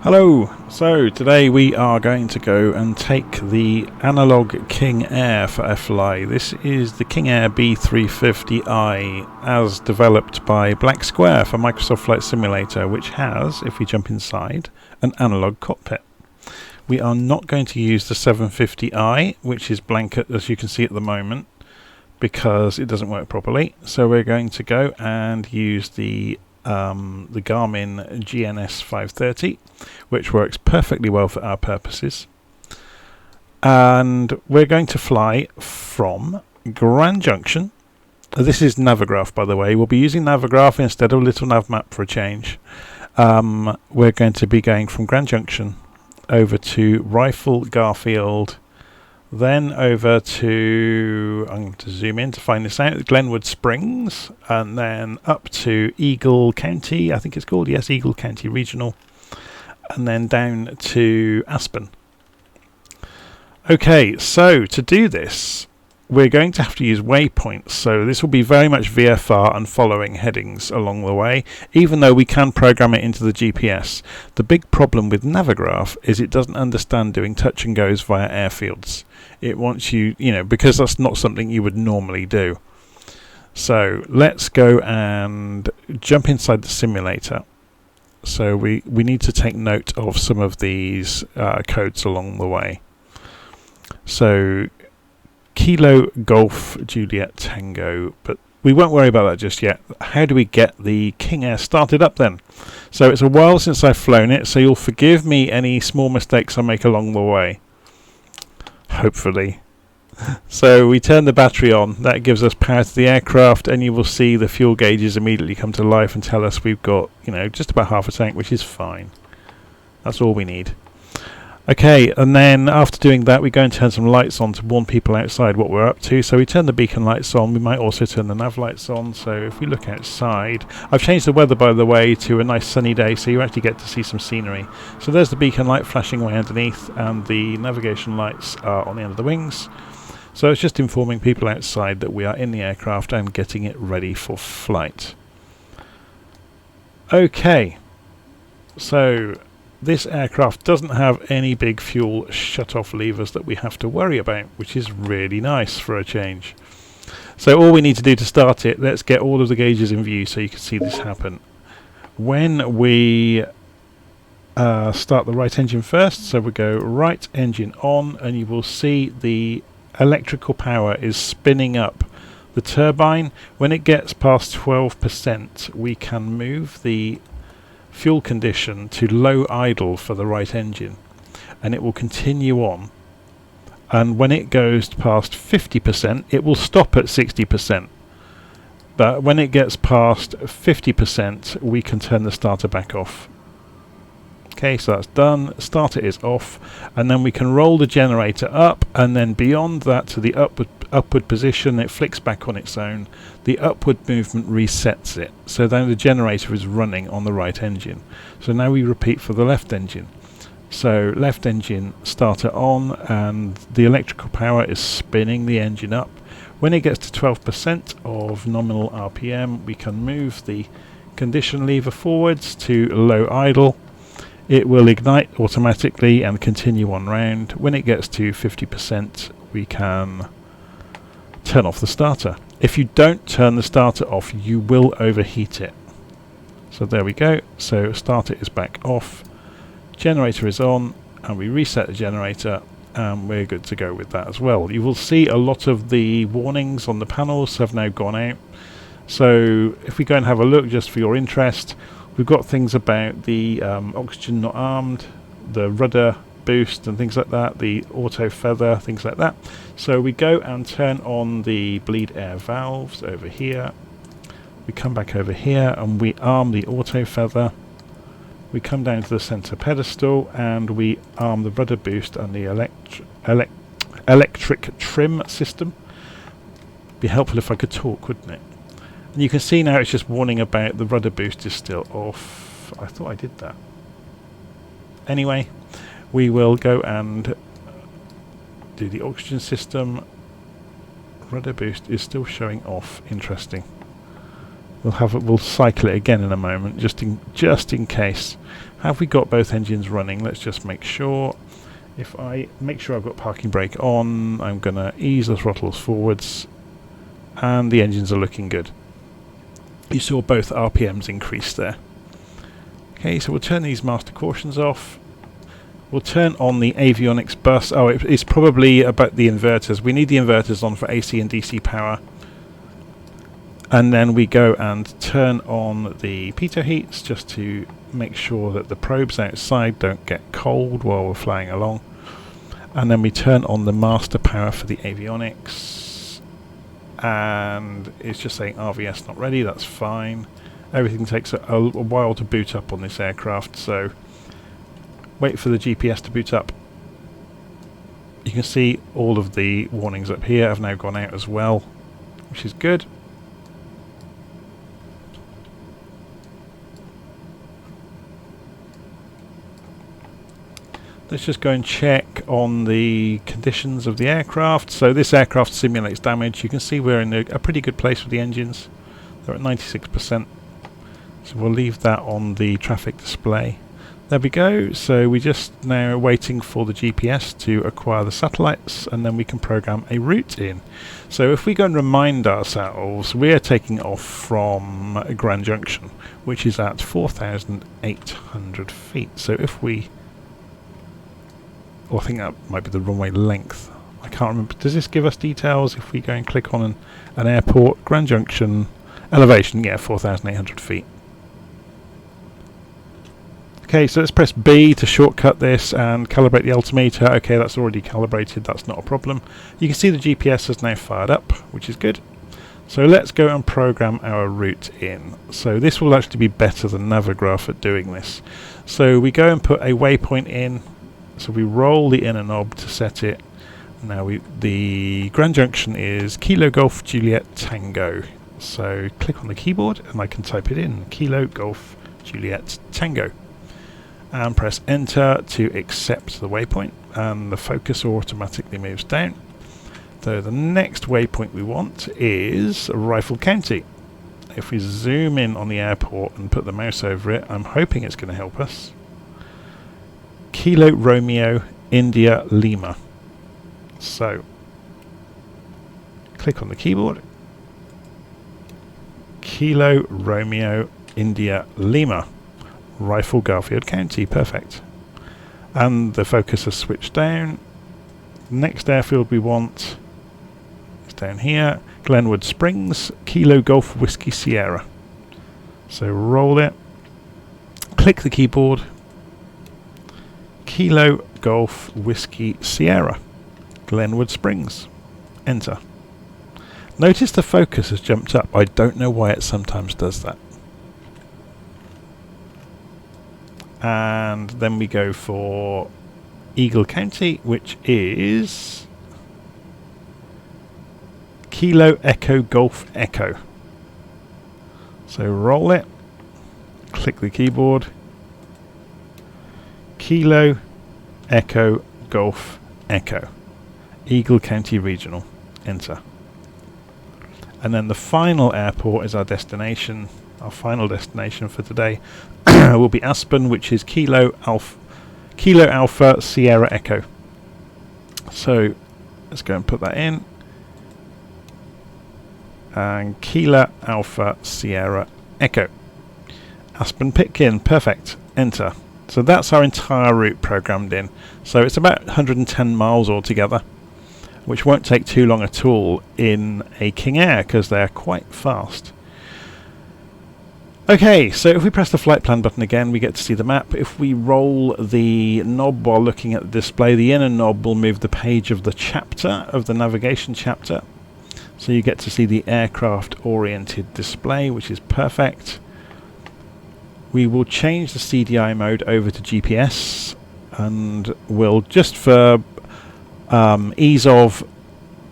Hello, so today we are going to go and take the Analogue King Air for FLI. This is the King Air B350i as developed by Black Square for Microsoft Flight Simulator, which has, if we jump inside, an analog cockpit. We are not going to use the 750i, which is blanket as you can see at the moment, because it doesn't work properly. So we're going to go and use the Garmin GNS 530, which works perfectly well for our purposes. And we're going to fly from Grand Junction. This is Navigraph, by the way. We'll be using Navigraph instead of Little Nav Map for a change. We're going to be going from Grand Junction over to Rifle Garfield, then over to, I'm going to zoom in to find this out, Glenwood Springs, and then up to Eagle County, I think it's called, yes, Eagle County Regional, and then down to Aspen. Okay, so to do this, we're going to have to use waypoints, so this will be very much VFR and following headings along the way, even though we can program it into the GPS. The big problem with Navigraph is it doesn't understand doing touch and goes via airfields. It wants you, because that's not something you would normally do. So let's go and jump inside the simulator. So we need to take note of some of these codes along the way. So Kilo Golf Juliet Tango, but we won't worry about that just yet. How do we get the King Air started up then? So it's a while since I've flown it, so you'll forgive me any small mistakes I make along the way. Hopefully. So we turn the battery on, that gives us power to the aircraft, and you will see the fuel gauges immediately come to life and tell us we've got, just about half a tank, which is fine. That's all we need. Okay, and then after doing that we go and turn some lights on to warn people outside what we're up to. So we turn the beacon lights on, we might also turn the nav lights on. So if we look outside, I've changed the weather by the way to a nice sunny day, so you actually get to see some scenery. So there's the beacon light flashing away underneath, and the navigation lights are on the end of the wings. So it's just informing people outside that we are in the aircraft and getting it ready for flight. Okay, so this aircraft doesn't have any big fuel shut-off levers that we have to worry about, which is really nice for a change. So all we need to do to start it, let's get all of the gauges in view so you can see this happen. When we start the right engine first, so we go right engine on, and you will see the electrical power is spinning up the turbine. When it gets past 12%, we can move the fuel condition to low idle for the right engine, and it will continue on, and when it goes past 50% it will stop at 60%, but when it gets past 50% we can turn the starter back off. Okay, so that's done. Starter is off, and then we can roll the generator up, and then beyond that to the upward position, it flicks back on its own. The upward movement resets it, so then the generator is running on the right engine. So now we repeat for the left engine. So left engine starter on, and the electrical power is spinning the engine up. When it gets to 12% of nominal RPM, we can move the condition lever forwards to low idle. It will ignite automatically and continue on round. When it gets to 50%, we can turn off the starter. If you don't turn the starter off, you will overheat it. So there we go. So starter is back off, generator is on, and we reset the generator, and we're good to go with that as well. You will see a lot of the warnings on the panels have now gone out. So if we go and have a look just for your interest, we've got things about the oxygen not armed, the rudder boost and things like that, the auto feather, things like that. So we go and turn on the bleed air valves over here. We come back over here and we arm the auto feather. We come down to the center pedestal and we arm the rudder boost and the electric trim system. Be helpful if I could talk, wouldn't it? And you can see now it's just warning about the rudder boost is still off. I thought I did that. Anyway, we will go and do the oxygen system. Rudder boost is still showing off. Interesting. We'll cycle it again in a moment, just in case. Have we got both engines running? Let's just make sure. If I make sure I've got parking brake on, I'm going to ease the throttles forwards, and the engines are looking good. You saw both RPMs increase there. Okay, so we'll turn these master cautions off. We'll turn on the avionics bus. Oh, it's probably about the inverters. We need the inverters on for AC and DC power. And then we go and turn on the pitot heats just to make sure that the probes outside don't get cold while we're flying along. And then we turn on the master power for the avionics. And it's just saying RVS not ready, that's fine. Everything takes a while to boot up on this aircraft, so wait for the GPS to boot up. You can see all of the warnings up here have now gone out as well, which is good. Let's just go and check on the conditions of the aircraft. So this aircraft simulates damage. You can see we're in a pretty good place with the engines. They're at 96%. So we'll leave that on the traffic display. There we go. So we're just now waiting for the GPS to acquire the satellites, and then we can program a route in. So if we go and remind ourselves, we're taking off from Grand Junction, which is at 4,800 feet. So if we... Oh, I think that might be the runway length. I can't remember. Does this give us details if we go and click on an airport? Grand Junction elevation, yeah, 4,800 feet. Okay, so let's press B to shortcut this and calibrate the altimeter. Okay, that's already calibrated, that's not a problem. You can see the GPS has now fired up, which is good. So let's go and program our route in. So this will actually be better than Navigraph at doing this. So we go and put a waypoint in. So we roll the inner knob to set it. Now the Grand Junction is Kilo Golf Juliet Tango. So click on the keyboard and I can type it in, Kilo Golf Juliet Tango. And press enter to accept the waypoint, and the focus automatically moves down. So the next waypoint we want is Rifle County. If we zoom in on the airport and put the mouse over it, I'm hoping it's going to help us. Kilo Romeo India Lima. So click on the keyboard. Kilo Romeo India Lima. Rifle Garfield County, perfect. And the focus has switched down. Next airfield we want is down here, Glenwood Springs, Kilo Golf Whiskey Sierra. So roll it, click the keyboard, Kilo Golf Whiskey Sierra, Glenwood Springs, enter. Notice the focus has jumped up. I don't know why it sometimes does that. And then we go for Eagle County, which is Kilo Echo Golf Echo. So roll it, click the keyboard, Kilo Echo Golf Echo, Eagle County Regional, enter. And then the final airport is our destination. Our final destination for today will be Aspen, which is Kilo Alpha Sierra Echo. So let's go and put that in. And Kilo Alpha Sierra Echo. Aspen Pitkin, perfect. Enter. So that's our entire route programmed in. So it's about 110 miles altogether, which won't take too long at all in a King Air because they're quite fast. Okay, so if we press the flight plan button again, we get to see the map. If we roll the knob while looking at the display, the inner knob will move the page of the chapter, of the navigation chapter. So you get to see the aircraft-oriented display, which is perfect. We will change the CDI mode over to GPS, and we'll, just for ease of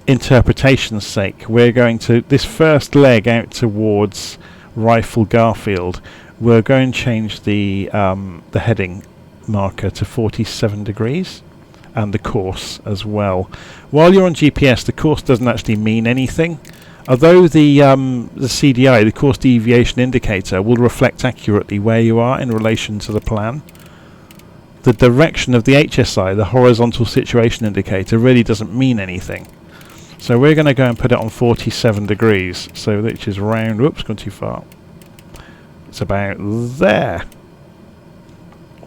interpretation's sake, we're going to, this first leg out towards Rifle Garfield, we're going to change the heading marker to 47 degrees and the course as well. While you're on GPS, the course doesn't actually mean anything. Although the CDI, the course deviation indicator, will reflect accurately where you are in relation to the plan, the direction of the HSI, the horizontal situation indicator, really doesn't mean anything. So we're going to go and put it on 47 degrees, so which is round, whoops, gone too far. It's about there,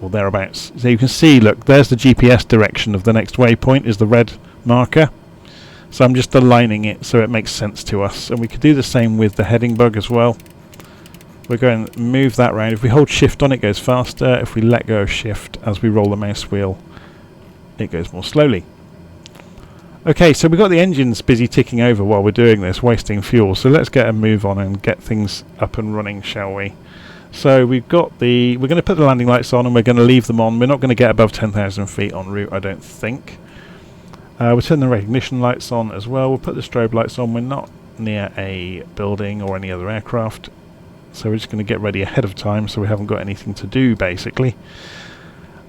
or thereabouts. So you can see, look, there's the GPS direction of the next waypoint, is the red marker. So I'm just aligning it so it makes sense to us. And we could do the same with the heading bug as well. We're going to move that round. If we hold shift on, it goes faster. If we let go of shift as we roll the mouse wheel, it goes more slowly. Okay, so we've got the engines busy ticking over while we're doing this, wasting fuel. So let's get a move on and get things up and running, shall we? So we've got we're going to put the landing lights on and we're going to leave them on. We're not going to get above 10,000 feet en route, I don't think. We'll turn the recognition lights on as well. We'll put the strobe lights on. We're not near a building or any other aircraft, so we're just going to get ready ahead of time so we haven't got anything to do, basically.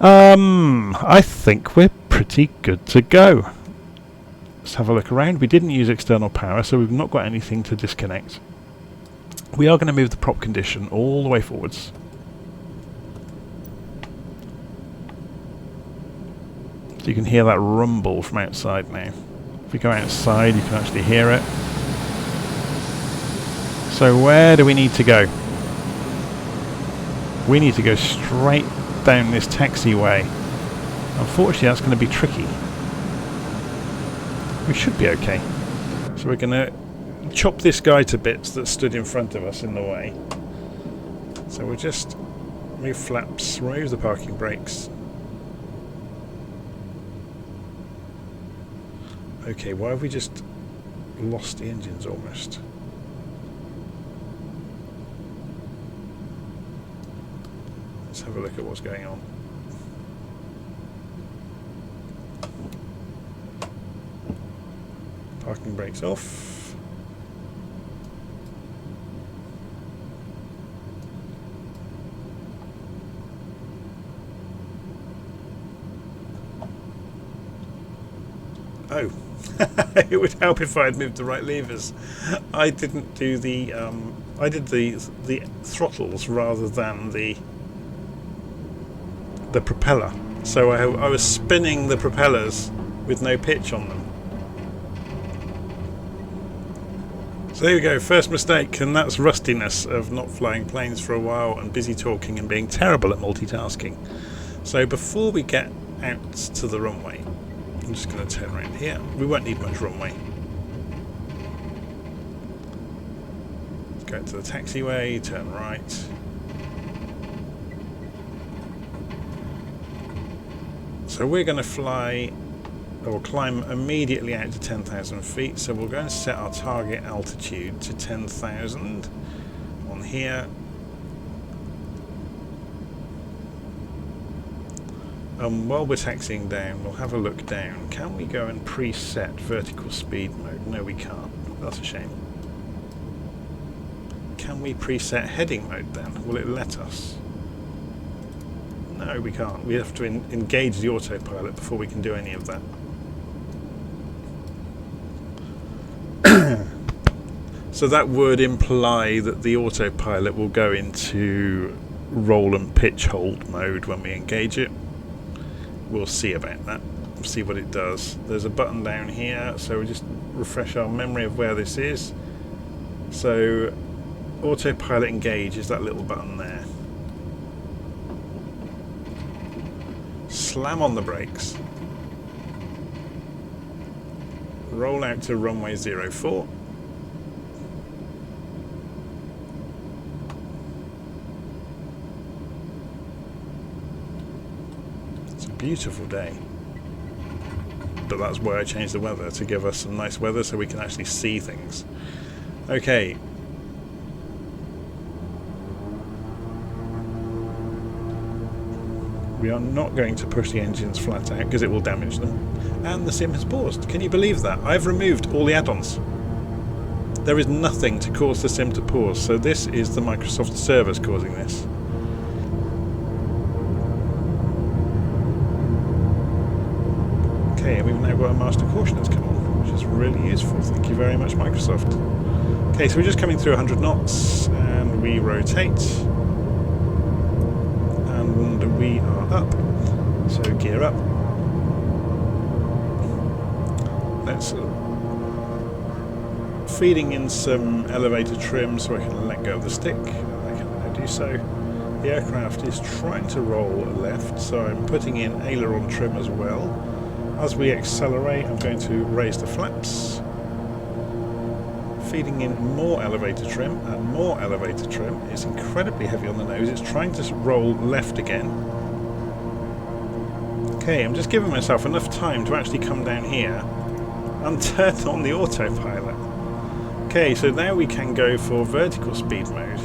I think we're pretty good to go. Let's have a look around. We didn't use external power, so we've not got anything to disconnect. We are going to move the prop condition all the way forwards. So you can hear that rumble from outside now. If we go outside, you can actually hear it. So where do we need to go? We need to go straight down this taxiway. Unfortunately, that's going to be tricky. We should be okay. So we're going to chop this guy to bits that stood in front of us in the way. So we'll just remove flaps, remove the parking brakes. Okay, why have we just lost the engines almost? Let's have a look at what's going on. Parking brakes off. Oh, it would help if I had moved the right levers. I didn't do the I did the throttles rather than the propeller. So I was spinning the propellers with no pitch on them. So there we go, first mistake, and that's rustiness of not flying planes for a while and busy talking and being terrible at multitasking. So before we get out to the runway, I'm just going to turn around here. We won't need much runway. Let's go to the taxiway, turn right. So we're going to fly or climb immediately out to 10,000 feet. So we're going to set our target altitude to 10,000 on here. While we're taxiing down, we'll have a look down. Can we go and preset vertical speed mode? No, we can't. That's a shame. Can we preset heading mode then? Will it let us? No, we can't. We have to engage the autopilot before we can do any of that. So that would imply that the autopilot will go into roll and pitch hold mode when we engage it. We'll see about that. We'll see what it does. There's a button down here, so we'll just refresh our memory of where this is. So autopilot engage is that little button there. Slam on the brakes. Roll out to runway 04. It's a beautiful day. But that's why I changed the weather, to give us some nice weather so we can actually see things. Okay. We are not going to push the engines flat out because it will damage them. And the sim has paused. Can you believe that? I've removed all the add-ons. There is nothing to cause the sim to pause, so this is the Microsoft servers causing this. Okay, and we've now got a master caution that's come on, which is really useful. Thank you very much, Microsoft. Okay, so we're just coming through 100 knots and we rotate and we are up. So gear up. Let's feeding in some elevator trim so I can let go of the stick. I can now do so. The aircraft is trying to roll left, so I'm putting in aileron trim as well. As we accelerate, I'm going to raise the flaps. Feeding in more elevator trim and more elevator trim. It's incredibly heavy on the nose. It's trying to roll left again. Okay, I'm just giving myself enough time to actually come down here and turn on the autopilot. Okay, so now we can go for vertical speed mode.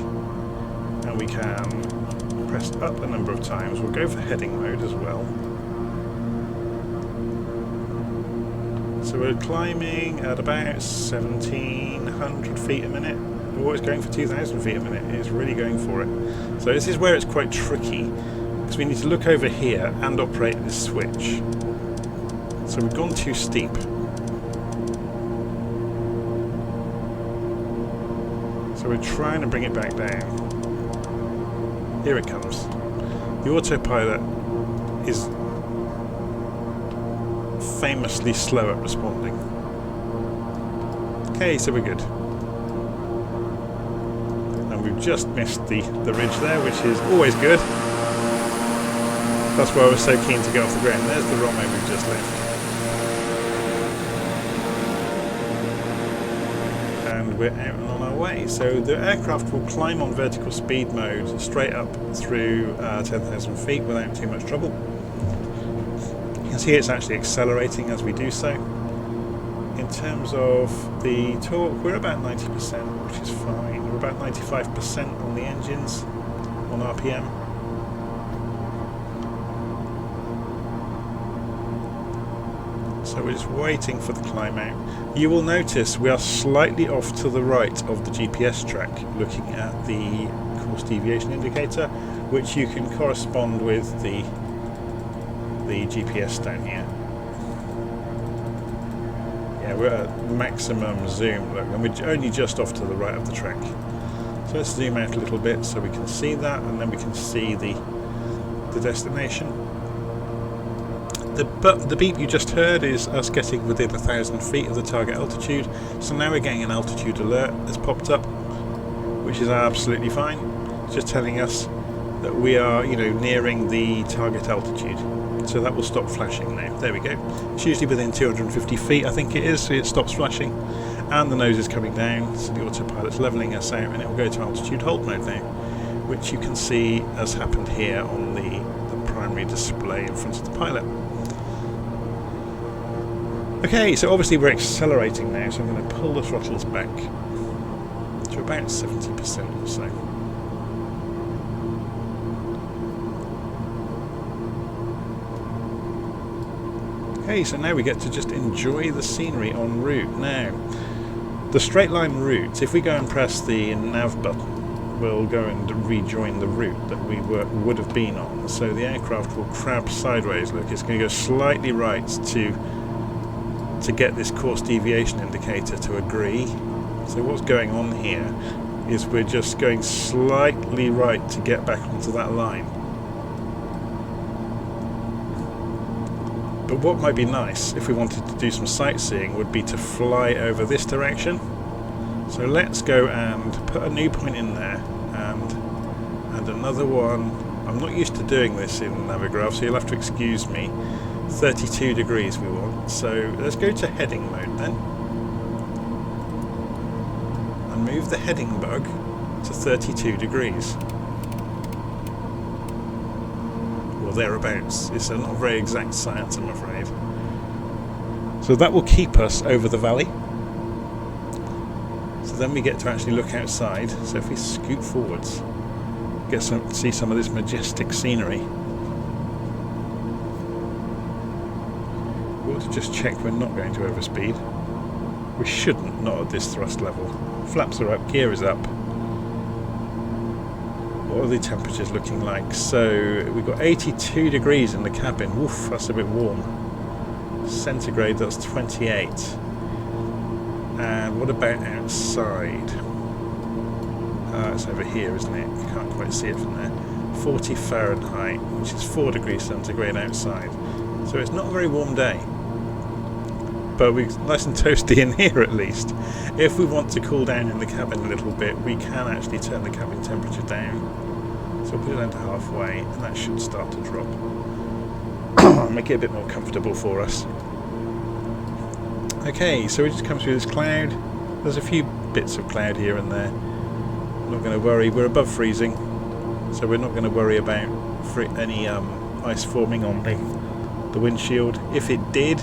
And we can press up a number of times. We'll go for heading mode as well. So we're climbing at about 1,700 feet a minute. We're always going for 2,000 feet a minute. It's really going for it. So this is where it's quite tricky, because we need to look over here and operate this switch. So we've gone too steep. So we're trying to bring it back down. Here it comes. The autopilot is famously slow at responding. Okay, so we're good. And we've just missed the ridge there, which is always good. That's why I was so keen to get off the ground. There's the runway we've just left. And we're out and on our way. So the aircraft will climb on vertical speed mode straight up through 10,000 feet without too much trouble. You can see it's actually accelerating as we do so. In terms of the torque, we're about 90%, which is fine. We're about 95% on the engines, on RPM. So we're just waiting for the climb out. You will notice we are slightly off to the right of the GPS track, looking at the course deviation indicator, which you can correspond with the GPS down here. Yeah, we're at maximum zoom, look, and we're only just off to the right of the track. So let's zoom out a little bit so we can see that, and then we can see the destination. The beep you just heard is us getting within 1,000 feet of the target altitude. So now we're getting an altitude alert that's popped up, which is absolutely fine. It's just telling us that we are, nearing the target altitude. So that will stop flashing now. There we go. It's usually within 250 feet, I think it is, so it stops flashing. And the nose is coming down, so the autopilot's levelling us out, and it will go to altitude hold mode now, which you can see has happened here on the primary display in front of the pilot. Okay, so obviously we're accelerating now, so I'm going to pull the throttles back to about 70% or so. Okay, so now we get to just enjoy the scenery en route. Now, the straight line route, if we go and press the nav button, we'll go and rejoin the route that we would have been on. So the aircraft will crab sideways. Look, it's going to go slightly right to get this course deviation indicator to agree. So what's going on here is we're just going slightly right to get back onto that line. But what might be nice if we wanted to do some sightseeing would be to fly over this direction. So let's go and put a new point in there and another one. I'm not used to doing this in Navigraph, so you'll have to excuse me. 32 degrees we want, so let's go to heading mode then and move the heading bug to 32 degrees or thereabouts. It's a not very exact science, I'm afraid. So that will keep us over the valley, so then we get to actually look outside. So if we scoot forwards, see some of this majestic scenery. To just check we're not going to overspeed. We shouldn't, not at this thrust level. Flaps are up, gear is up. What are the temperatures looking like? So we've got 82 degrees in the cabin. Woof, that's a bit warm. Centigrade, that's 28. And what about outside? It's over here, isn't it? You can't quite see it from there. 40 Fahrenheit, which is 4 degrees centigrade outside. So it's not a very warm day. But we're nice and toasty in here at least. If we want to cool down in the cabin a little bit, we can actually turn the cabin temperature down. So we'll put it down to halfway, and that should start to drop. Make it a bit more comfortable for us. Okay, so we just come through this cloud. There's a few bits of cloud here and there. Not going to worry, we're above freezing, so we're not going to worry about any ice forming on the windshield. If it did,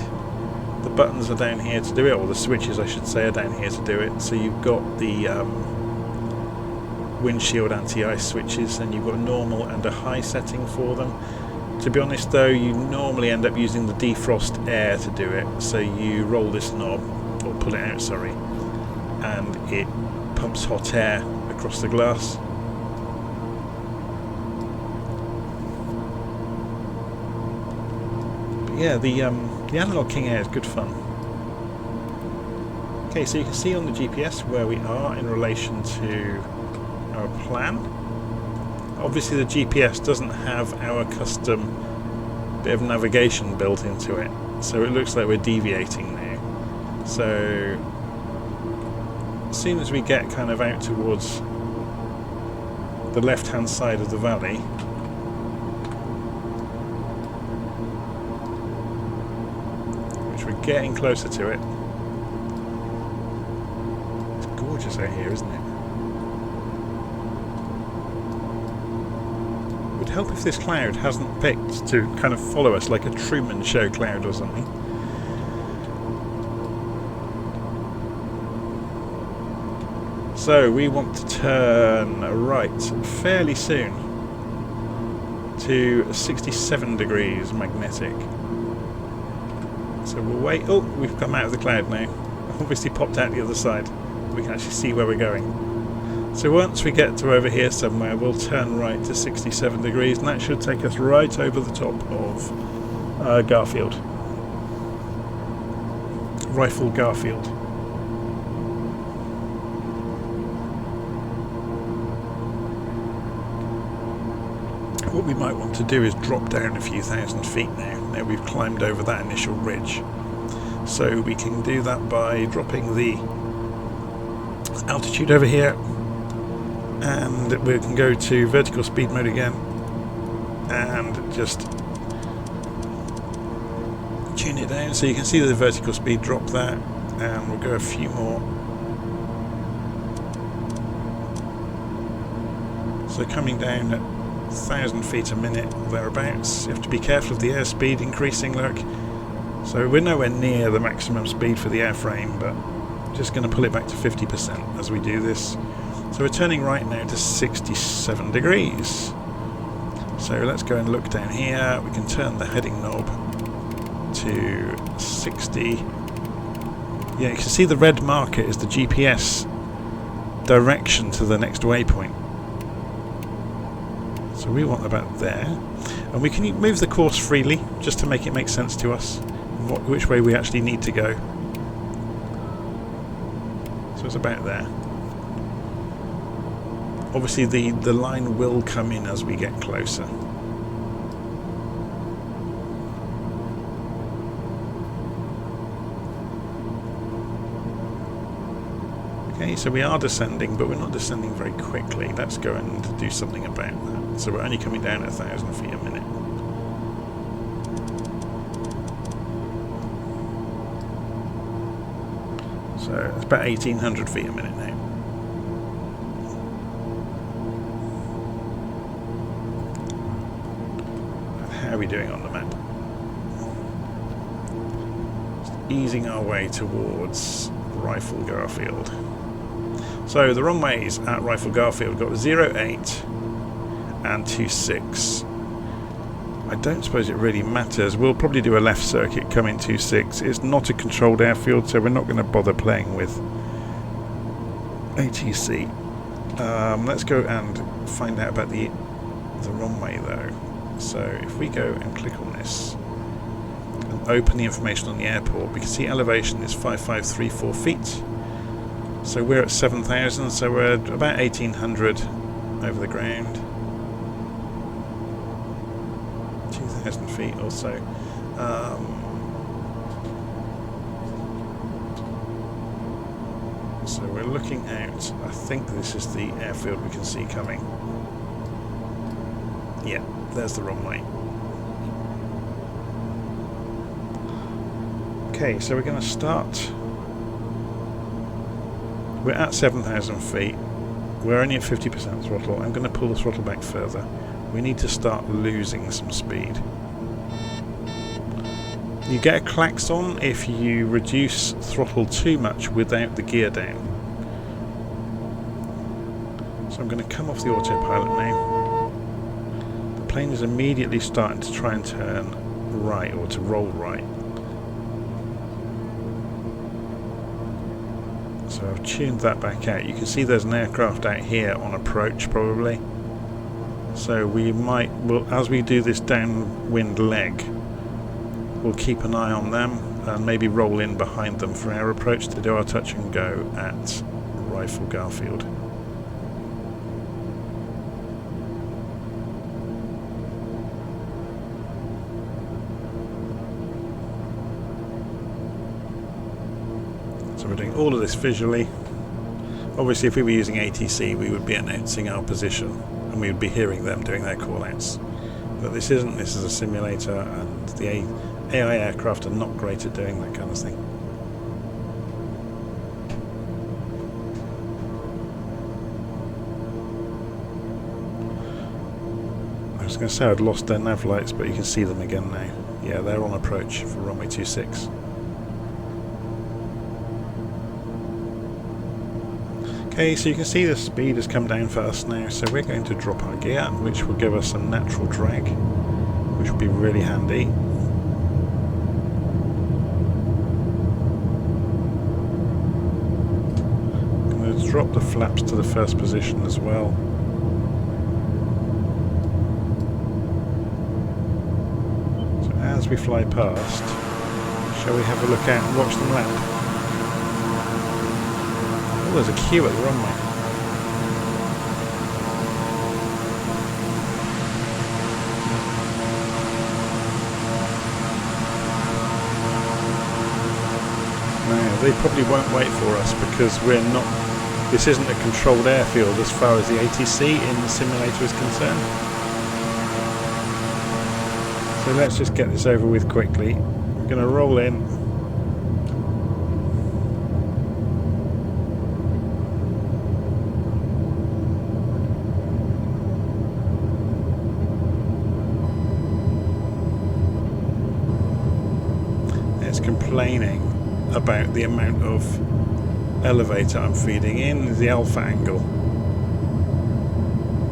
the buttons are down here to do it, or the switches I should say are down here to do it. So you've got the windshield anti-ice switches, and you've got normal and a high setting for them. To be honest though, you normally end up using the defrost air to do it. So you roll this knob, or pull it out, sorry, and it pumps hot air across the glass. But yeah, the Analogue King Air is good fun. Okay, so you can see on the GPS where we are in relation to our plan. Obviously the GPS doesn't have our custom bit of navigation built into it, so it looks like we're deviating now. So as soon as we get kind of out towards the left hand side of the valley, which we're getting closer to it. It's gorgeous out here, isn't it? It would help if this cloud hasn't picked to kind of follow us like a Truman Show cloud or something. So we want to turn right fairly soon to 67 degrees magnetic. So we'll wait. Oh, we've come out of the cloud now. Obviously popped out the other side. We can actually see where we're going. So once we get to over here somewhere, we'll turn right to 67 degrees, and that should take us right over the top of Garfield. Rifle Garfield. What we might want to do is drop down a few thousand feet now. Now we've climbed over that initial ridge. So we can do that by dropping the altitude over here, and we can go to vertical speed mode again and just tune it down. So you can see the vertical speed drop there, and we'll go a few more. So coming down at 1,000 feet a minute, thereabouts. You have to be careful of the airspeed increasing, look. So we're nowhere near the maximum speed for the airframe, but I'm just going to pull it back to 50% as we do this. So we're turning right now to 67 degrees. So let's go and look down here. We can turn the heading knob to 60. Yeah, you can see the red marker is the GPS direction to the next waypoint. So we want about there, and we can move the course freely just to make it make sense to us which way we actually need to go. So it's about there. Obviously the line will come in as we get closer. Okay, so we are descending, but we're not descending very quickly. Let's go and do something about that. So we're only coming down at 1,000 feet a minute. So it's about 1,800 feet a minute now. And how are we doing on the map? Just easing our way towards Rifle Garfield. So the runways at Rifle Garfield got 08 and 26. I don't suppose it really matters. We'll probably do a left circuit coming 26. It's not a controlled airfield, so we're not going to bother playing with ATC. Let's go and find out about the runway though. So if we go and click on this and open the information on the airport, we can see elevation is 5534 feet. So we're at 7,000, so we're about 1,800 over the ground. 2,000 feet or so. So we're looking out. I think this is the airfield we can see coming. Yeah, there's the runway. Okay, so we're going to start. We're at 7,000 feet. We're only at 50% throttle. I'm going to pull the throttle back further. We need to start losing some speed. You get a klaxon if you reduce throttle too much without the gear down. So I'm going to come off the autopilot now. The plane is immediately starting to try and turn right, or to roll right. So I've tuned that back out. You can see there's an aircraft out here on approach probably. So we might, well, as we do this downwind leg, we'll keep an eye on them and maybe roll in behind them for our approach to do our touch and go at Rifle Garfield. So we're doing all of this visually. Obviously if we were using ATC we would be announcing our position and we would be hearing them doing their call-outs. But this isn't, this is a simulator, and the AI aircraft are not great at doing that kind of thing. I was going to say I'd lost their nav lights, but you can see them again now. Yeah, they're on approach for runway 26. Okay, so you can see the speed has come down for us now, so we're going to drop our gear, which will give us some natural drag, which will be really handy. I'm going to drop the flaps to the first position as well. So as we fly past, shall we have a look out and watch them land? Oh, there's a queue at the runway. No, they probably won't wait for us because we're not. This isn't a controlled airfield as far as the ATC in the simulator is concerned. So let's just get this over with quickly. We're going to roll in. Complaining about the amount of elevator I'm feeding in, the alpha angle,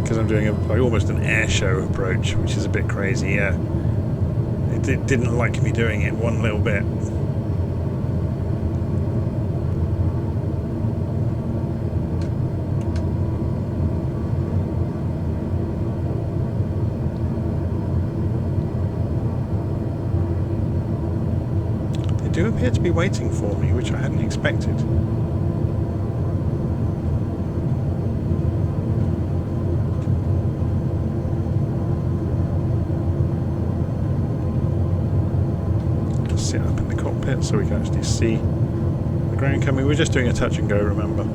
because I'm doing like almost an air show approach, which is a bit crazy. Yeah, it didn't like me doing it one little bit. Do appear to be waiting for me, which I hadn't expected. Just sit up in the cockpit so we can actually see the ground coming. We're just doing a touch and go, remember.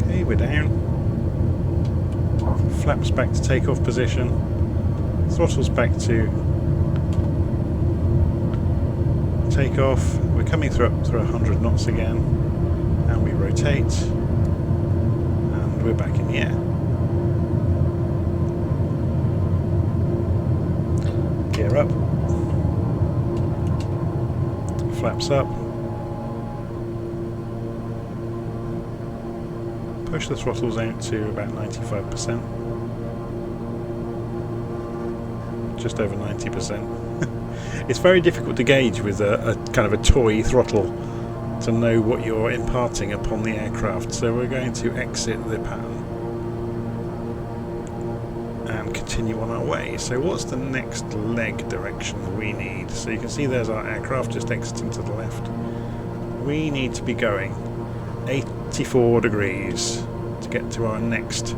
Okay, we're down. Flaps back to takeoff position, throttles back to takeoff. We're coming through 100 knots again, and we rotate, and we're back in the air. Gear up, flaps up, push the throttles out to about 95%. Just over 90%. It's very difficult to gauge with a kind of a toy throttle to know what you're imparting upon the aircraft. So we're going to exit the pattern and and continue on our way. So what's the next leg direction we need? So you can see there's our aircraft just exiting to the left. We need to be going 84 degrees to get to our next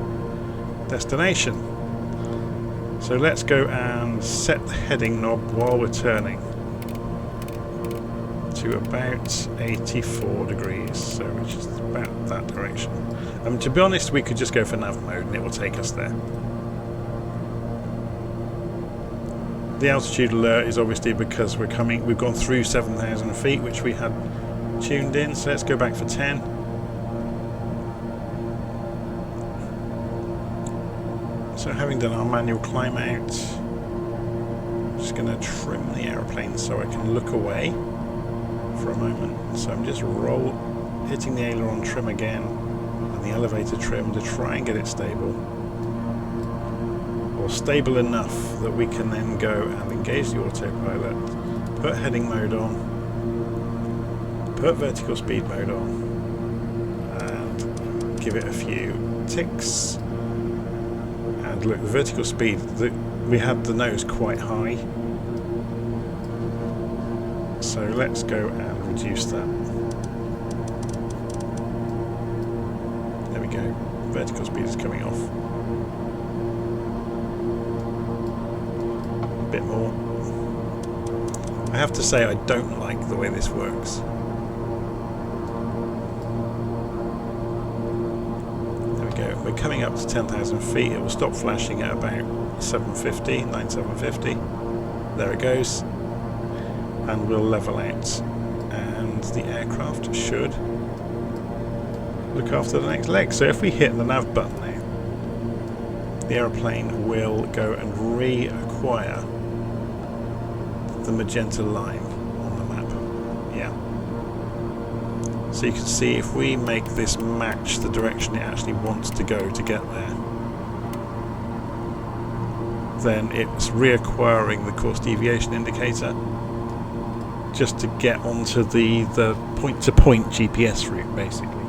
destination. So let's go and set the heading knob while we're turning to about 84 degrees, so which is about that direction. To be honest, we could just go for nav mode and it will take us there. The altitude alert is obviously because we've gone through 7,000 feet, which we had tuned in, so let's go back for 10. So having done our manual climb out, I'm just going to trim the aeroplane so I can look away for a moment. So I'm just hitting the aileron trim again and the elevator trim to try and get it stable, or stable enough that we can then go and engage the autopilot, put heading mode on, put vertical speed mode on, and give it a few ticks. And look, the vertical speed, we had the nose quite high, so let's go and reduce that. There we go, vertical speed is coming off. A bit more. I have to say I don't like the way this works. We're coming up to 10,000 feet. It will stop flashing at about 750, 9750. There it goes. And we'll level out. And the aircraft should look after the next leg. So if we hit the nav button now, the aeroplane will go and reacquire the magenta line on the map. Yeah. So you can see if we make this match the direction it actually wants to go to get there, then it's reacquiring the course deviation indicator just to get onto the point-to-point GPS route, basically.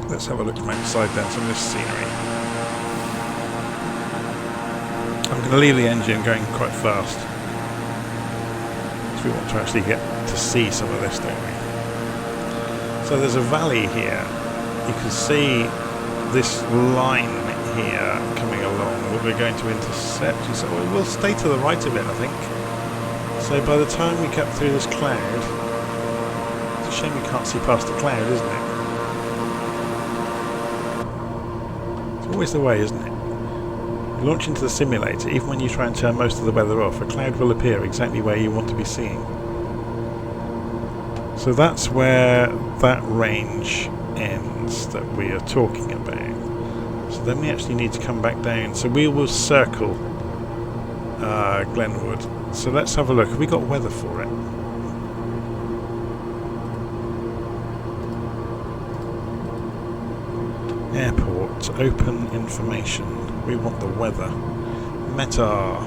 Let's have a look from outside then, some of this scenery. I'm going to leave the engine going quite fast, because we want to actually get to see some of this, don't we? So there's a valley here. You can see this line here coming along that we're going to intercept. So we'll stay to the right of it, I think. So by the time we get through this cloud, it's a shame we can't see past the cloud, isn't it? It's always the way, isn't it? Launch into the simulator, even when you try and turn most of the weather off, a cloud will appear exactly where you want to be seeing. So that's where that range ends that we are talking about. So then we actually need to come back down. So we will circle Glenwood. So let's have a look. Have we got weather for it? Airport, open information. We want the weather. Meta.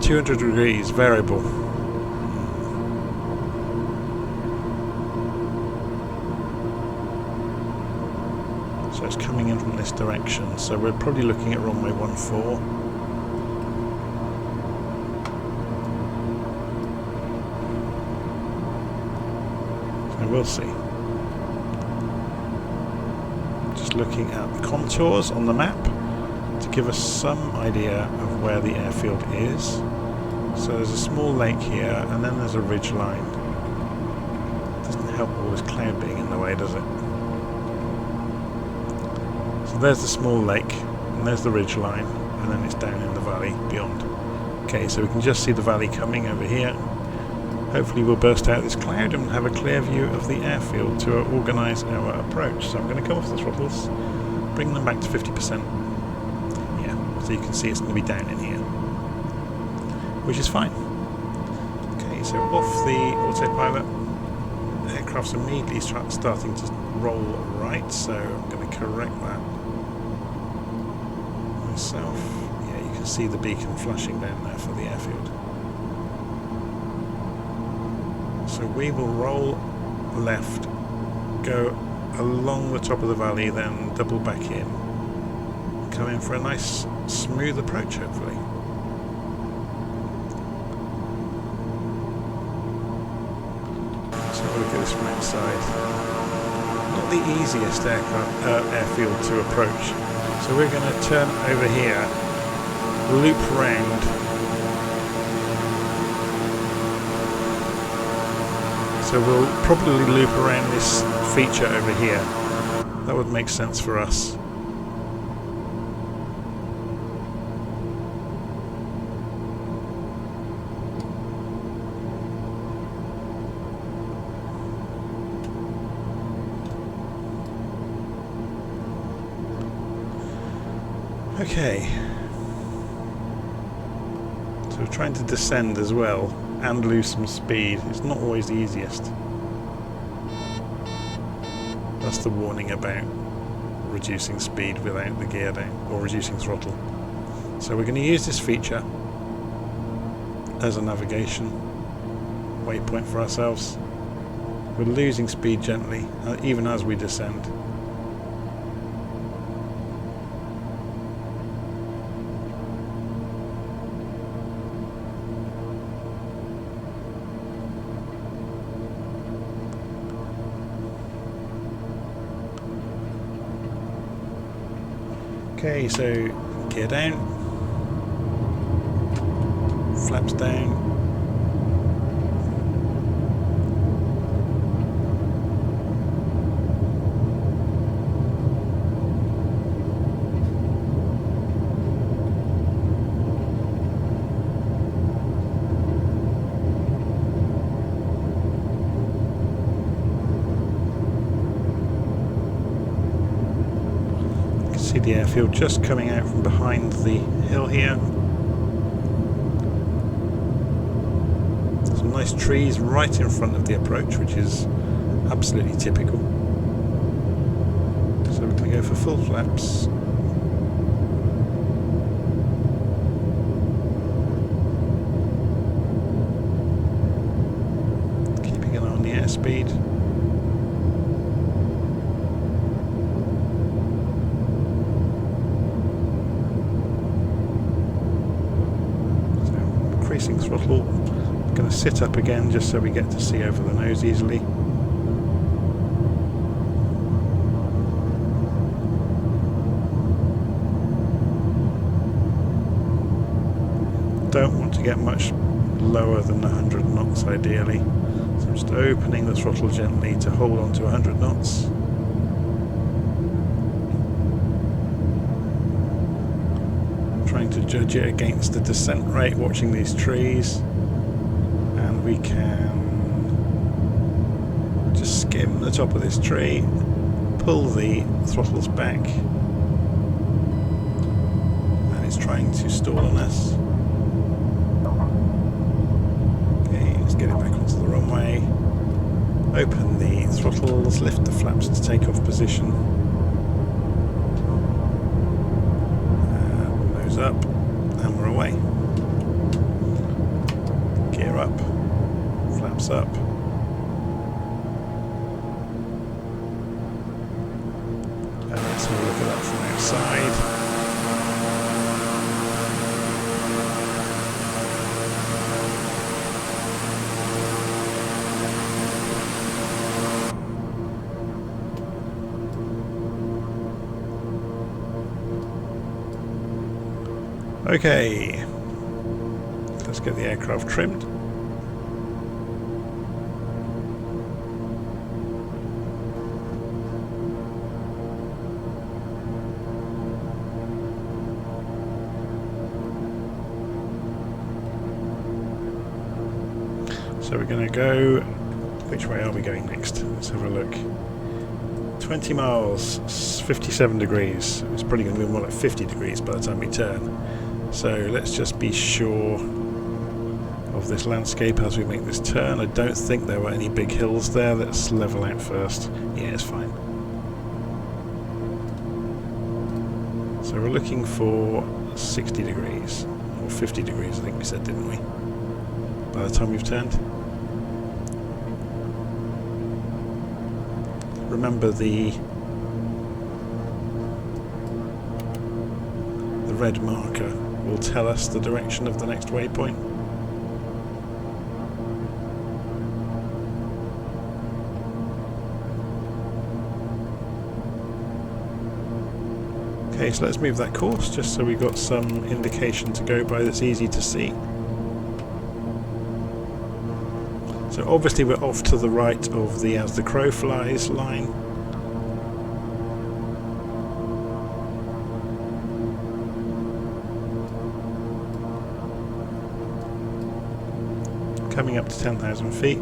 200 degrees, variable. So it's coming in from this direction. So we're probably looking at runway 14. So we'll see. Looking at the contours on the map to give us some idea of where the airfield is. So there's a small lake here, and then there's a ridge line. Doesn't help all this cloud being in the way, does it? So there's the small lake, and there's the ridge line, and then it's down in the valley beyond. Okay, so we can just see the valley coming over here. Hopefully we'll burst out this cloud and have a clear view of the airfield to organise our approach. So I'm going to come off the throttles, bring them back to 50%. Yeah, so you can see it's going to be down in here, which is fine. Okay, so off the autopilot, the aircraft's immediately starting to roll right, so I'm going to correct that myself. Yeah, you can see the beacon flashing down there for the airfield. So we will roll left, go along the top of the valley, then double back in, come in for a nice smooth approach hopefully. So we'll look at this from outside. Not the easiest airfield to approach. So we're going to turn over here, loop round, so we'll probably loop around this feature over here. That would make sense for us. Okay, so we're trying to descend as well and lose some speed. It's not always the easiest. That's the warning about reducing speed without the gear down, or reducing throttle. So we're going to use this feature as a navigation waypoint for ourselves. We're losing speed gently, even as we descend. Okay, so gear down, flaps down, see the airfield just coming out from behind the hill here. Some nice trees right in front of the approach, which is absolutely typical. So we're going to go for full flaps. Keeping an eye on the airspeed. Throttle. I'm going to sit up again just so we get to see over the nose easily. Don't want to get much lower than 100 knots ideally. So I'm just opening the throttle gently to hold on to 100 knots. Trying to judge it against the descent rate, watching these trees, and we can just skim the top of this tree, pull the throttles back, and it's trying to stall on us. Okay, let's get it back onto the runway, open the throttles, lift the flaps to takeoff position. Up, and we're away. Gear up, flaps up. And let's have a look at that from outside. Okay, let's get the aircraft trimmed. So we're going to go, which way are we going next? Let's have a look. 20 miles, 57 degrees. It's probably going to be more like 50 degrees by the time we turn. So let's just be sure of this landscape as we make this turn. I don't think there were any big hills there. Let's level out first. Yeah, it's fine. So we're looking for 60 degrees, or 50 degrees I think we said, didn't we? By the time we've turned. remember the red marker will tell us the direction of the next waypoint. Okay, so let's move that course just so we've got some indication to go by that's easy to see. So obviously we're off to the right of the as the crow flies line. Coming up to 10,000 feet.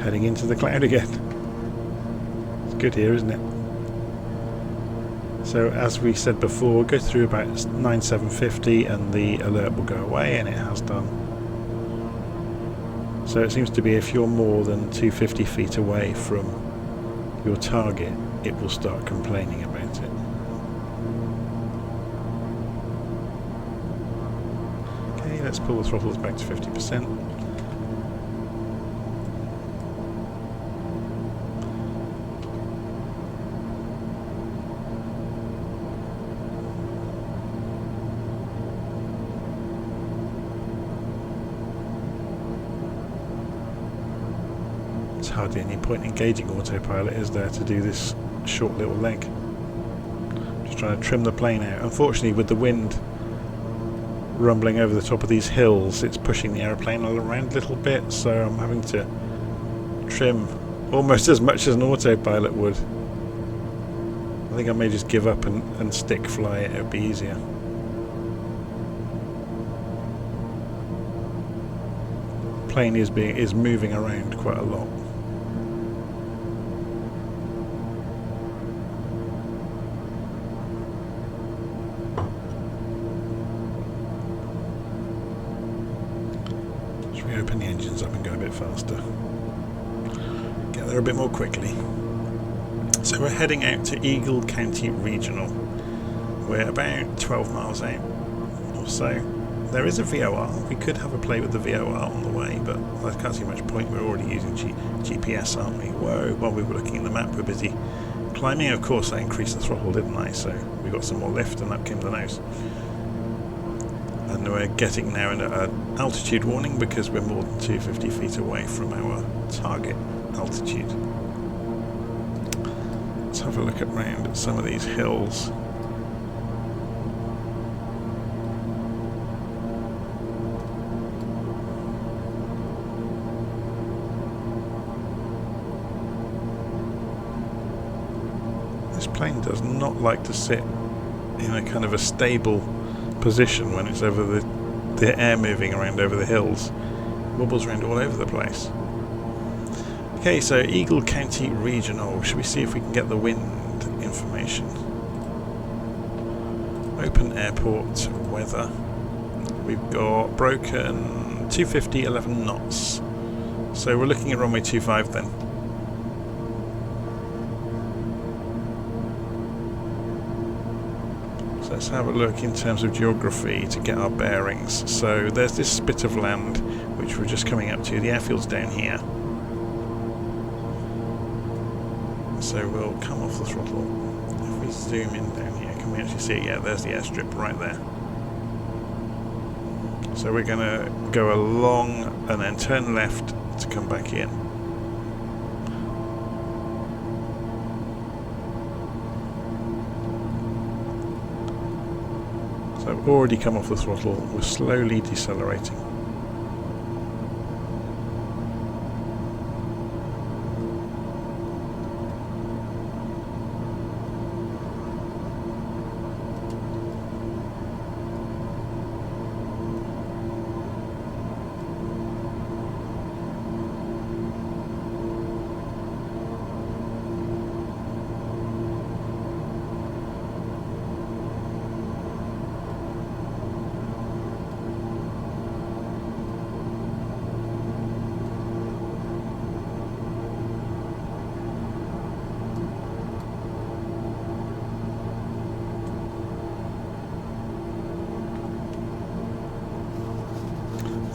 Heading into the cloud again. It's good here, isn't it? So as we said before, go through about 9750 and the alert will go away, and it has done. So it seems to be if you're more than 250 feet away from your target, it will start complaining about it. Okay, let's pull the throttles back to 50%. Hardly any point engaging autopilot, is there, to do this short little leg? Just trying to trim the plane out. Unfortunately, with the wind rumbling over the top of these hills, it's pushing the aeroplane around a little bit, so I'm having to trim almost as much as an autopilot would. I think I may just give up and stick fly it. It would be easier. Plane is moving around quite a lot. Open the engines up and go a bit faster. Get there a bit more quickly. So we're heading out to Eagle County Regional. We're about 12 miles out or so. There is a VOR. We could have a play with the VOR on the way, but I can't see much point. We're already using GPS, aren't we? Whoa, while we were looking at the map, we're busy climbing. Of course, I increased the throttle, didn't I? So we got some more lift, and up came the nose. And we're getting now an altitude warning because we're more than 250 feet away from our target altitude. Let's have a look around at some of these hills. This plane does not like to sit in a kind of a stable position when it's over the air moving around over the hills. Wobbles around all over the place. Okay, so Eagle County Regional. Should we see if we can get the wind information? Open airport weather. We've got broken 250, 11 knots. So we're looking at runway 25 then. Let's have a look in terms of geography to get our bearings. So there's this spit of land which we're just coming up to. The airfield's down here. So we'll come off the throttle. If we zoom in down here, can we actually see it? Yeah, there's the airstrip right there. So we're going to go along and then turn left to come back in. So I've already come off the throttle, we're slowly decelerating.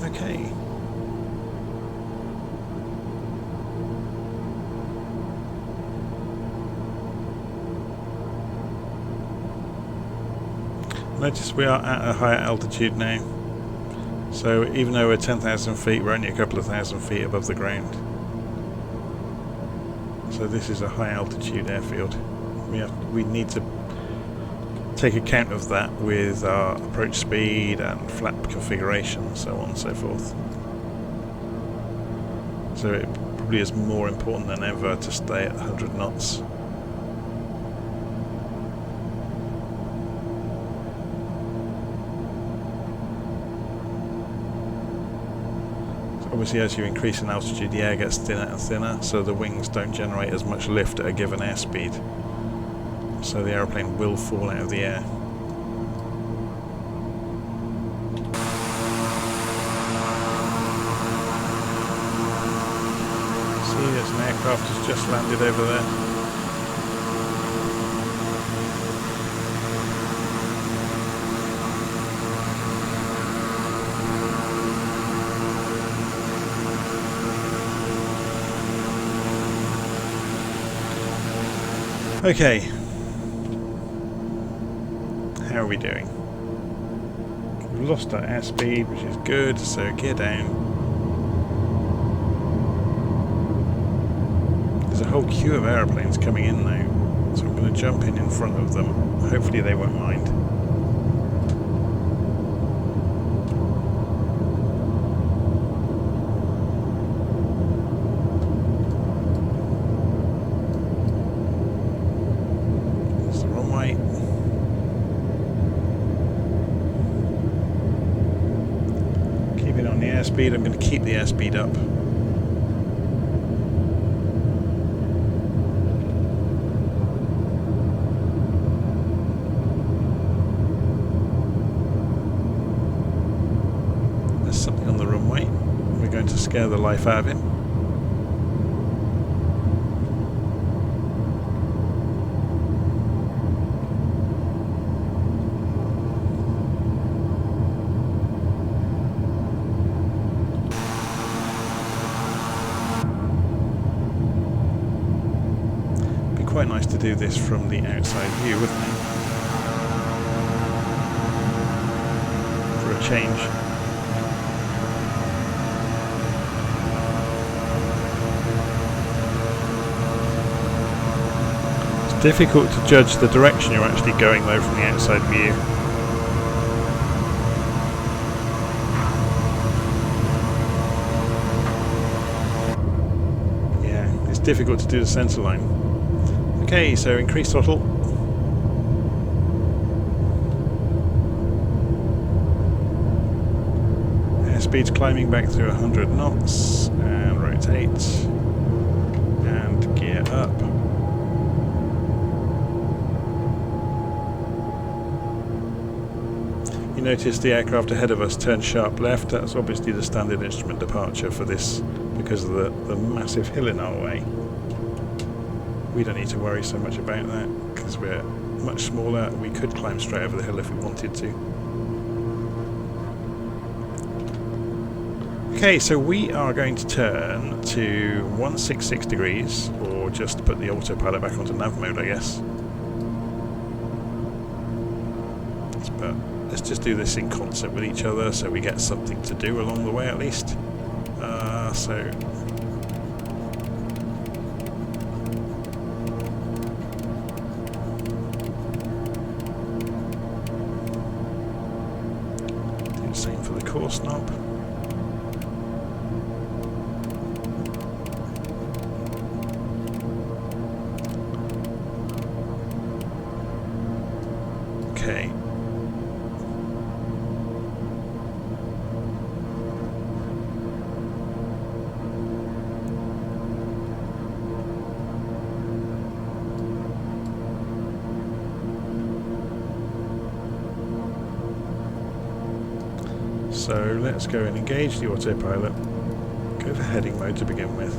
Okay, Notice we are at a higher altitude now. So even though we're 10,000 feet, we're only a couple of thousand feet above the ground. So this is a high altitude airfield. We need to take account of that with our approach speed and flap configuration, so on and so forth. So it probably is more important than ever to stay at 100 knots. Obviously, as you increase in altitude, the air gets thinner and thinner, so the wings don't generate as much lift at a given airspeed. So the aeroplane will fall out of the air. See, there's an aircraft that's just landed over there. Okay, how are we doing? We've lost our airspeed, which is good, so gear down. There's a whole queue of aeroplanes coming in now, so I'm going to jump in front of them. Hopefully they won't mind. Speed. I'm going to keep the airspeed up. There's something on the runway. We're going to scare the life out of him. Quite nice to do this from the outside view, wouldn't it? For a change. It's difficult to judge the direction you're actually going though from the outside view. Yeah, it's difficult to do the centre line. Okay, so increase throttle. Airspeed's climbing back through 100 knots, and rotate, and gear up. You notice the aircraft ahead of us turned sharp left. That's obviously the standard instrument departure for this because of the massive hill in our way. We don't need to worry so much about that because we're much smaller. We could climb straight over the hill if we wanted to. Okay, so we are going to turn to 166 degrees, or just put the autopilot back onto nav mode, I guess. But let's just do this in concert with each other so we get something to do along the way at least. So same for the course knob. Okay. So let's go and engage the autopilot, go for heading mode to begin with,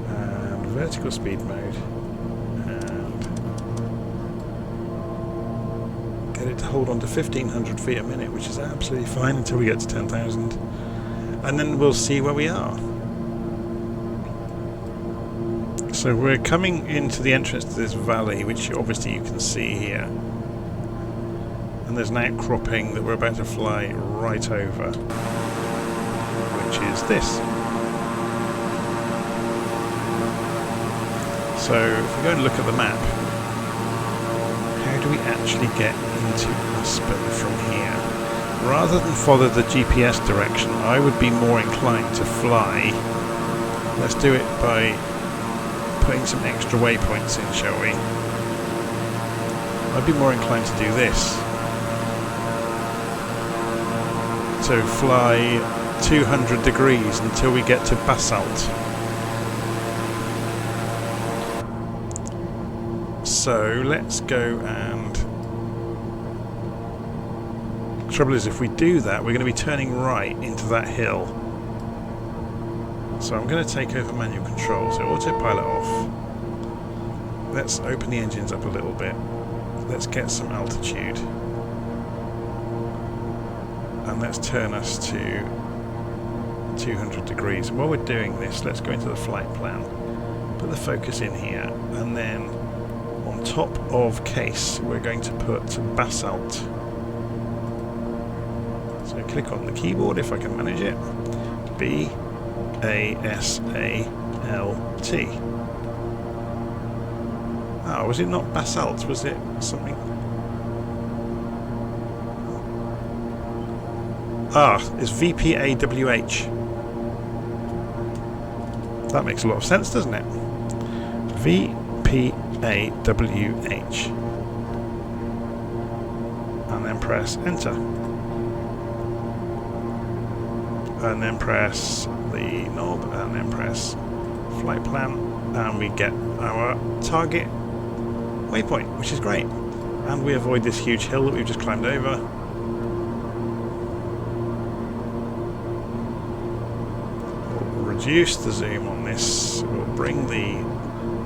and vertical speed mode, and get it to hold on to 1500 feet a minute, which is absolutely fine until we get to 10,000, and then we'll see where we are. So we're coming into the entrance to this valley, which obviously you can see here. and there's an outcropping that we're about to fly right over, which is this. So if we go and look at the map, how do we actually get into Aspen from here? Rather than follow the GPS direction, I would be more inclined to fly. Let's do it by putting some extra waypoints in, shall we? I'd be more inclined to do this. So fly 200 degrees until we get to Basalt. So let's go and... The trouble is, if we do that, we're going to be turning right into that hill. So I'm going to take over manual control, so autopilot off. Let's open the engines up a little bit. Let's get some altitude. And let's turn us to 200 degrees. While we're doing this, let's go into the flight plan. Put the focus in here, and then on top of case, we're going to put Basalt. So click on the keyboard if I can manage it. B-A-S-A-L-T. Oh, was it not Basalt? Was it something? Ah, it's VPAWH. That makes a lot of sense, doesn't it? VPAWH. And then press enter. And then press the knob, and then press flight plan, and we get our target waypoint, which is great. And we avoid this huge hill that we've just climbed over. We'll reduce the zoom on this. We'll bring the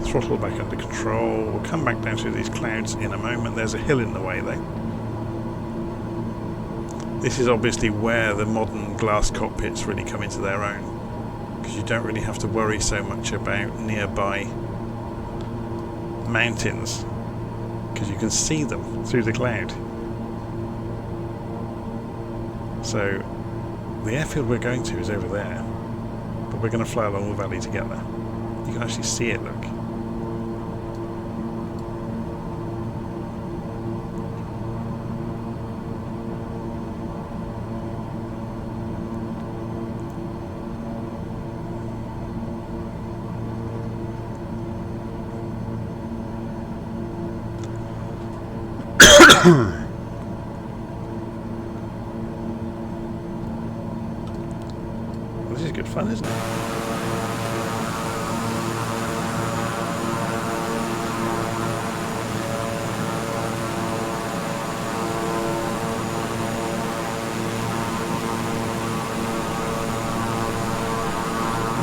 throttle back under control. We'll come back down through these clouds in a moment. There's a hill in the way though. This is obviously where the modern glass cockpits really come into their own, because you don't really have to worry so much about nearby mountains, because you can see them through the cloud. So the airfield we're going to is over there, but we're going to fly along the valley to get there. You can actually see it, look. Well, this is good fun, isn't it?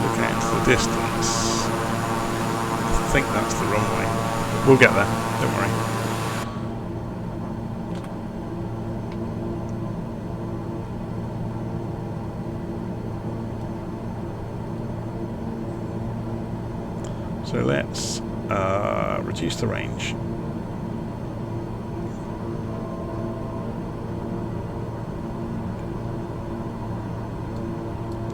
Look out into the distance. I think that's the runway. We'll get there, don't worry. So let's reduce the range.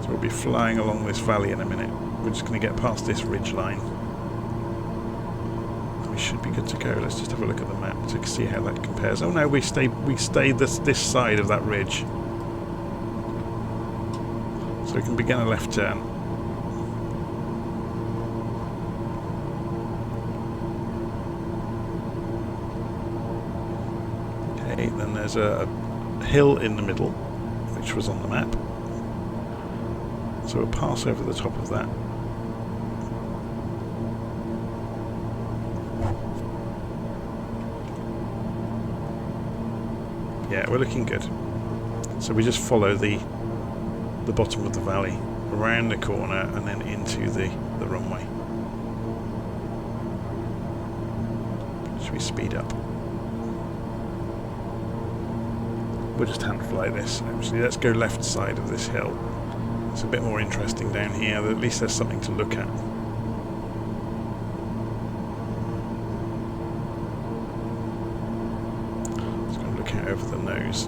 So we'll be flying along this valley in a minute. We're just going to get past this ridge line. We should be good to go. Let's just have a look at the map to see how that compares. Oh no, we stayed this side of that ridge. So we can begin a left turn. Then there's a hill in the middle, which was on the map. So we'll pass over the top of that. Yeah, we're looking good. So we just follow the bottom of the valley, around the corner, and then into the runway. Should we speed up? We'll just hand fly this. Actually, let's go left side of this hill. It's a bit more interesting down here. At least there's something to look at. Just going to look out out over the nose.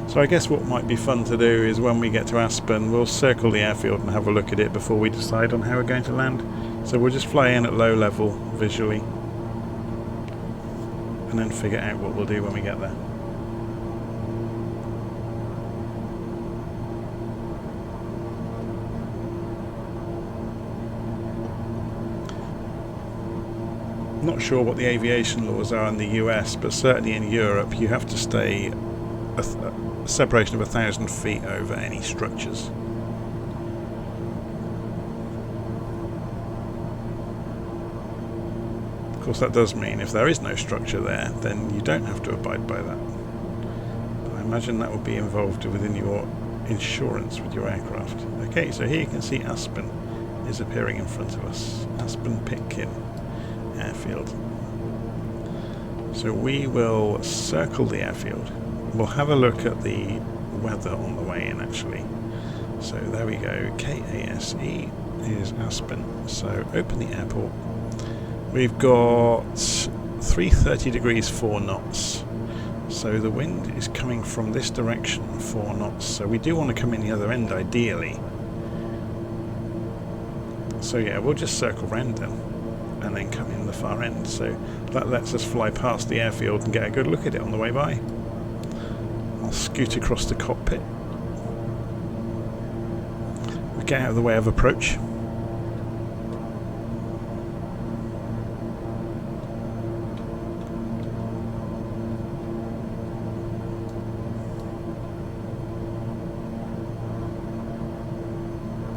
So I guess what might be fun to do is when we get to Aspen, we'll circle the airfield and have a look at it before we decide on how we're going to land. So we'll just fly in at low level visually and then figure out what we'll do when we get there. Not sure what the aviation laws are in the US, but certainly in Europe you have to stay a separation of 1,000 feet over any structures. Of course that does mean if there is no structure there, then you don't have to abide by that. But I imagine that will be involved within your insurance with your aircraft. Okay, so here you can see Aspen is appearing in front of us. Aspen Pitkin Airfield. So we will circle the airfield. We'll have a look at the weather on the way in actually. So there we go, KASE is Aspen. So open the airport. We've got 330 degrees 4 knots. So the wind is coming from this direction 4 knots. So we do want to come in the other end ideally. So yeah, we'll just circle round them and then come in the far end. So that lets us fly past the airfield and get a good look at it on the way by. I'll scoot across the cockpit. We get out of the way of approach.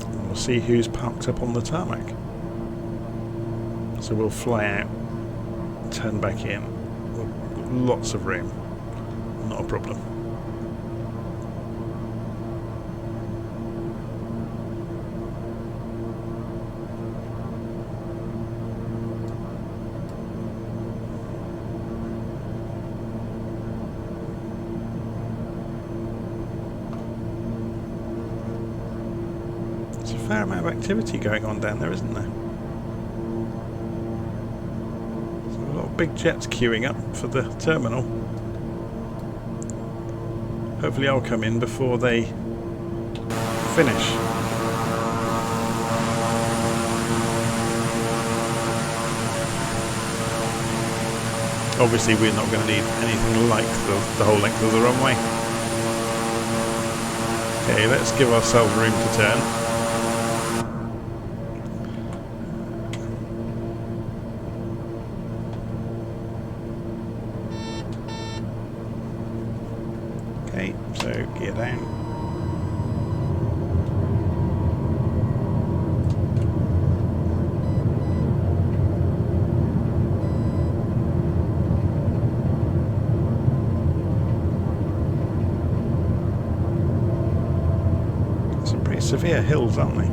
And we'll see who's parked up on the tarmac. So we'll fly out, turn back in. Lots of room, not a problem. There's a fair amount of activity going on down there, isn't there? Big jets queuing up for the terminal. Hopefully I'll come in before they finish. Obviously we're not going to need anything like the whole length of the runway. Okay, let's give ourselves room to turn. Okay, so gear down. Some pretty severe hills, aren't they?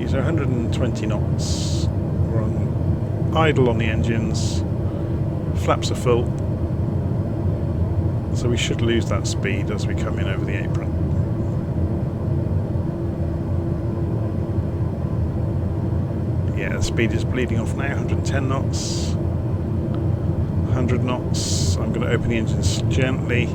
So 120 knots, we're on idle on the engines, flaps are full, so we should lose that speed as we come in over the apron. Yeah, the speed is bleeding off now, 110 knots, 100 knots, I'm going to open the engines gently.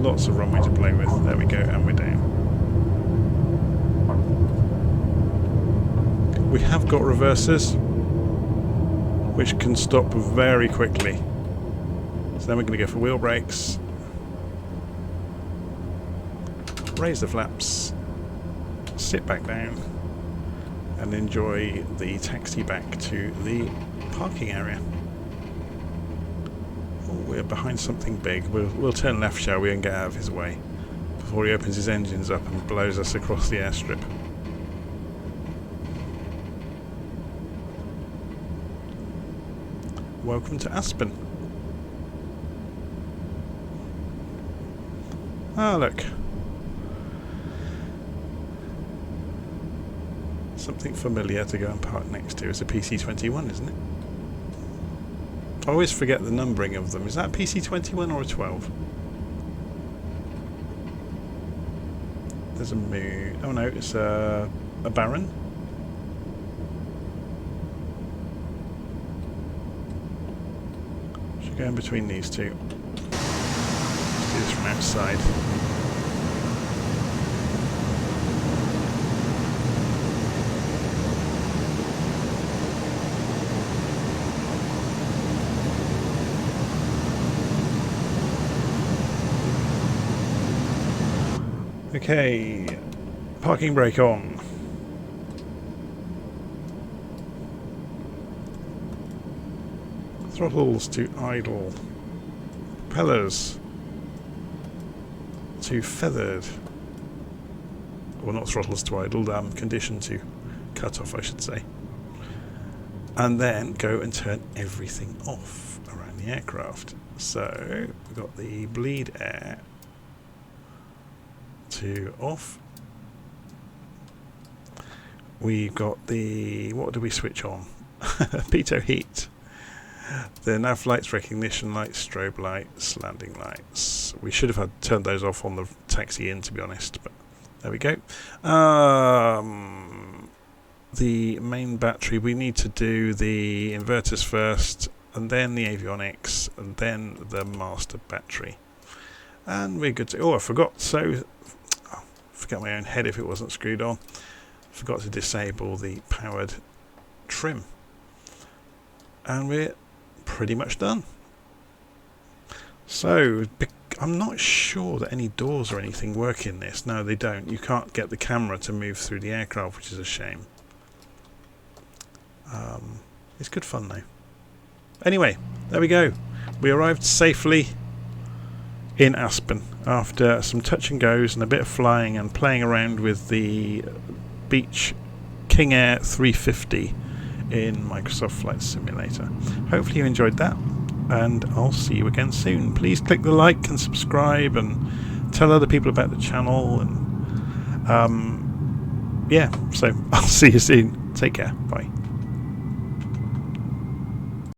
Lots of runway to play with. There we go, and we're down. We have got reversers, which can stop very quickly. So then we're going to go for wheel brakes. Raise the flaps. sit back down and enjoy the taxi back to the parking area. Oh, we're behind something big. We'll turn left, shall we, and get out of his way before he opens his engines up and blows us across the airstrip. Welcome to Aspen. Ah, look. Something familiar to go and park next to. It's a PC-21, isn't it? I always forget the numbering of them. Is that PC-21 or a 12? There's a moon. Oh no, it's a Baron. Should go in between these two. Let's do this from outside. Okay, parking brake on. Throttles to idle. Propellers to feathered. Well, not throttles to idle, condition to cut off, I should say. And then go and turn everything off around the aircraft. So, we've got the bleed air to off. We've got the, what do we switch on? Pitot heat. The nav lights, recognition lights, strobe lights, landing lights. We should have had turned those off on the taxi in, to be honest, but there we go. The main battery, we need to do the inverters first, and then the avionics, and then the master battery. And we're good to, oh, I forgot, forget my own head if it wasn't screwed on. Forgot to disable the powered trim. And we're pretty much done. So, I'm not sure that any doors or anything work in this. No, they don't. You can't get the camera to move through the aircraft, which is a shame. It's good fun though. Anyway, there we go. We arrived safely in Aspen after some touch and goes and a bit of flying and playing around with the Beech King Air 350 in Microsoft Flight Simulator. Hopefully you enjoyed that, and I'll see you again soon. Please click the like and subscribe and tell other people about the channel, and yeah, so I'll see you soon. Take care. Bye.